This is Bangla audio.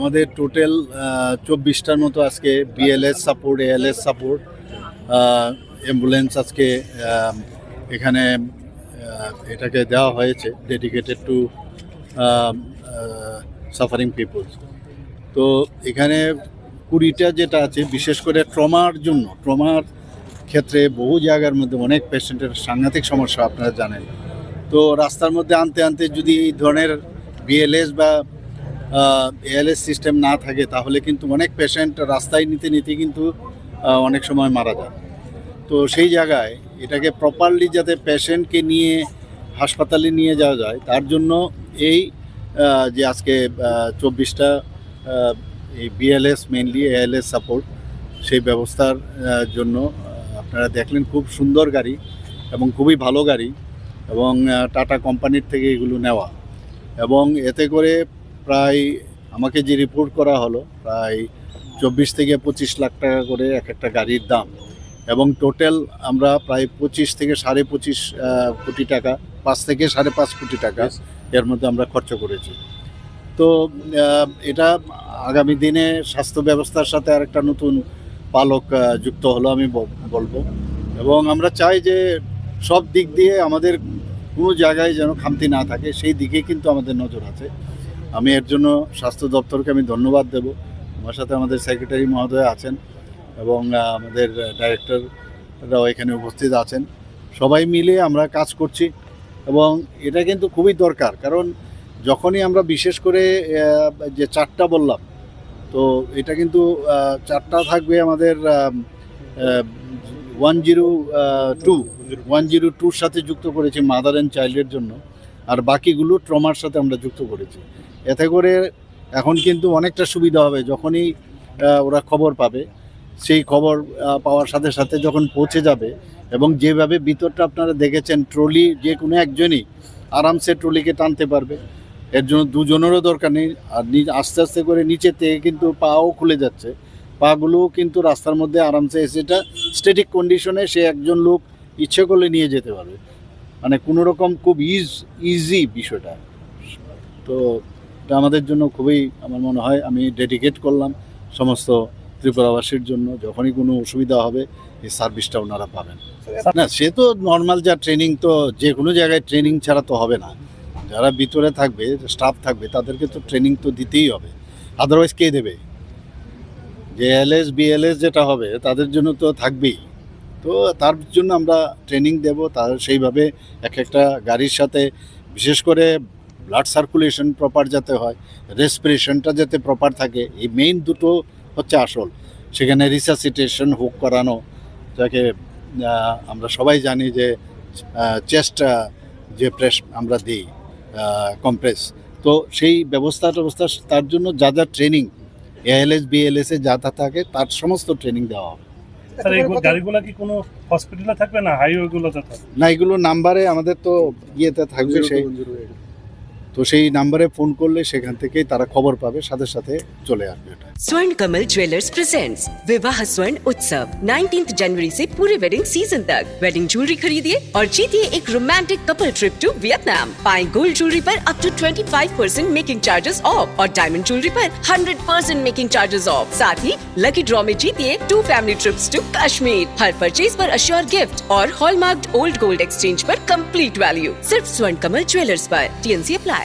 আমাদের টোটাল 24টার মতো আজকে BLS support, ALS support, ambulance আজকে এখানে এটাকে দেওয়া হয়েছে, ডেডিকেটেড টু সাফারিং পিপলস। তো এখানে 20টা যেটা আছে বিশেষ করে ট্রমার ক্ষেত্রে বহু জায়গার মধ্যে অনেক পেশেন্টের সাংঘাতিক সমস্যা আপনারা জানেন। তো রাস্তার মধ্যে আনতে যদি এই ধরনের বিএলএস বা এএলএস সিস্টেম না থাকে তাহলে কিন্তু অনেক পেশেন্ট রাস্তায় নিতে কিন্তু অনেক সময় মারা যায়। তো সেই জায়গায় এটাকে প্রপারলি যাতে পেশেন্টকে নিয়ে হাসপাতালে নিয়ে যাওয়া যায় তার জন্য এই যে আজকে 24টা এই বিএলএস মেনলি এএলএস সাপোর্ট সেই ব্যবস্থার জন্য আপনারা দেখলেন খুব সুন্দর গাড়ি এবং খুবই ভালো গাড়ি এবং টাটা কোম্পানির থেকে এগুলো নেওয়া, এবং এতে করে প্রায় আমাকে যে রিপোর্ট করা হলো প্রায় 24 থেকে 25 লাখ টাকা করে এক একটা গাড়ির দাম, এবং টোটাল আমরা প্রায় 25 থেকে 25.5 কোটি টাকা, 5 থেকে 5.5 কোটি টাকা এর মধ্যে আমরা খরচ করেছি। তো এটা আগামী দিনে স্বাস্থ্য ব্যবস্থার সাথে আরেকটা নতুন পালক যুক্ত হলো আমি বলবো, এবং আমরা চাই যে সব দিক দিয়ে আমাদের কোনো জায়গায় যেন খামতি না থাকে সেই দিকে কিন্তু আমাদের নজর আছে। আমি এর জন্য স্বাস্থ্য দপ্তরকে আমি ধন্যবাদ দেব। আমার সাথে আমাদের সেক্রেটারি মহোদয় আছেন এবং আমাদের ডাইরেক্টররাও এখানে উপস্থিত আছেন। সবাই মিলে আমরা কাজ করছি এবং এটা কিন্তু খুবই দরকার, কারণ যখনই আমরা বিশেষ করে যে 4টা বললাম, তো এটা কিন্তু 4টা থাকবে আমাদের 102 সাথে যুক্ত করেছি মাদার অ্যান্ড চাইল্ডের জন্য, আর বাকিগুলো ট্রমার সাথে আমরা যুক্ত করেছি। এতে করে এখন কিন্তু অনেকটা সুবিধা হবে, যখনই ওরা খবর পাবে সেই খবর পাওয়ার সাথে সাথে যখন পৌঁছে যাবে, এবং যেভাবে ভিতরটা আপনারা দেখেছেন ট্রলি যে কোনো একজনই আরামসে ট্রলিকে টানতে পারবে, এর জন্য দুজনেরও দরকার নেই। আর আস্তে আস্তে করে নিচে থেকে কিন্তু পাও খুলে যাচ্ছে, পাগুলোও কিন্তু রাস্তার মধ্যে আরামসে সেটা স্ট্যাটিক কন্ডিশনে সে একজন লোক ইচ্ছে করলে নিয়ে যেতে পারবে, মানে কোনো রকম খুব ইজি বিষয়টা। তো এটা আমাদের জন্য খুবই আমার মনে হয় আমি ডেডিকেট করলাম সমস্ত ত্রিপুরাবাসীর জন্য, যখনই কোনো অসুবিধা হবে এই সার্ভিসটা ওনারা পাবেন। না সে তো নর্মাল যা ট্রেনিং, তো যে কোনো জায়গায় ট্রেনিং ছাড়া তো হবে না, যারা ভিতরে থাকবে স্টাফ থাকবে তাদেরকে তো ট্রেনিং তো দিতেই হবে, আদারওয়াইজ কে দেবে? যে এএলএস বিএলএস যেটা হবে তাদের জন্য তো থাকবেই, তো তার জন্য আমরা ট্রেনিং দেব। তার সেইভাবে এক একটা গাড়ির সাথে বিশেষ করে ব্লাড সার্কুলেশন প্রপার যাতে হয়, রেসপিরেশনটা যাতে প্রপার থাকে, এই মেইন দুটো হচ্ছে আসল। সেখানে রিসাসিটেশন হোক করানো, যাকে আমরা সবাই জানি যে চেস্ট যে প্রেস আমরা দিই কম্প্রেস, তো সেই ব্যবস্থা তার জন্য যা যা ট্রেনিং এএলএস বিএলএসে যা থাকে তার সমস্ত ট্রেনিং দেওয়া হবে। স্যার এই গাড়িগুলো কি কোনো হসপিটালে থাকবে না হাইওয়েগুলোতে থাকবে? না, এগুলো নাম্বারে আমাদের তো ইয়েতে থাকবে, সেই নাম্বারে ফোন করলে সেখান থেকেই তারা খবর পাবে, সাথে সাথে চলে আসবে। এটা स्वर्ण कमल ज्वेलर्स प्रेजेंट्स विवाह स्वर्ण उत्सव 19 जनवरी से पूरे वेडिंग सीजन तक। वेडिंग ज्वेलरी खरीदिए और जीतिए एक romantic couple trip to Vietnam. पाएं गोल्ड ज्वेलरी पर up to 25% making charges off और डायमंड ज्वेलरी पर 100% मेकिंग चार्जेस ऑफ। साथ ही लकी ड्रॉ में जीतिए 2 फैमिली ट्रिप्स टू कश्मीर। हर परचेज पर अश्योर गिफ्ट और हॉलमार्क्ड ओल्ड गोल्ड एक्सचेंज पर कंप्लीट वैल्यू। सिर्फ स्वर्ण कमल ज्वेलर्स पर। TNC apply.